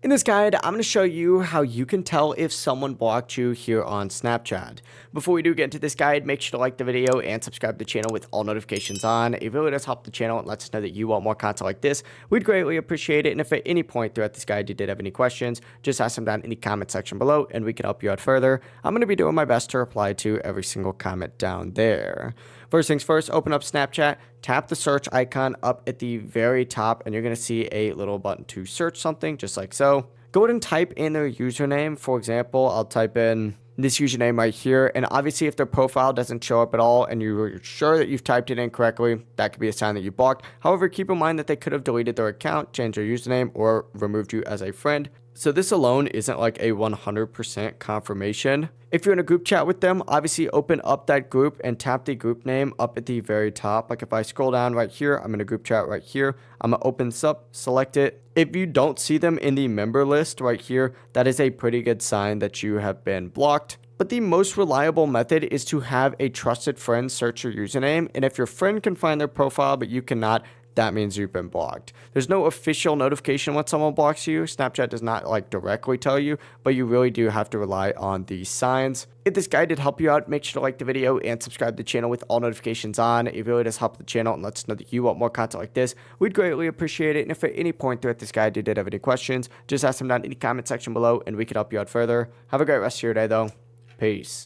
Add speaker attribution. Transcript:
Speaker 1: In this guide, I'm going to show you how you can tell if someone blocked you here on Snapchat. Before we do get into this guide, make sure to like the video and subscribe to the channel with all notifications on. It really does help the channel and lets us know that you want more content like this. We'd greatly appreciate it. And if at any point throughout this guide you did have any questions, just ask them down in the comment section below and we can help you out further. I'm going to be doing my best to reply to every single comment down there. First things first, open up Snapchat, tap the search icon up at the very top, and you're going to see a little button to search something, just like so. Go ahead and type in their username. For example, I'll type in this username right here, and obviously if their profile doesn't show up at all and you're sure that you've typed it in correctly, that could be a sign that you blocked. However, keep in mind that they could have deleted their account, changed their username, or removed you as a friend. So this alone isn't like a 100% confirmation. If you're in a group chat with them, obviously open up that group and tap the group name up at the very top. Like if I scroll down right here, I'm in a group chat right here. I'm gonna open this up, select it. If you don't see them in the member list right here, that is a pretty good sign that you have been blocked. But the most reliable method is to have a trusted friend search your username. And if your friend can find their profile, but you cannot, that means you've been blocked. There's no official notification when someone blocks you. Snapchat does not like directly tell you, but you really do have to rely on these signs. If this guide did help you out, make sure to like the video and subscribe to the channel with all notifications on. It really does help the channel and lets us know that you want more content like this. We'd greatly appreciate it. And if at any point throughout this guide you did have any questions, just ask them down in the comment section below and we can help you out further. Have a great rest of your day though. Peace.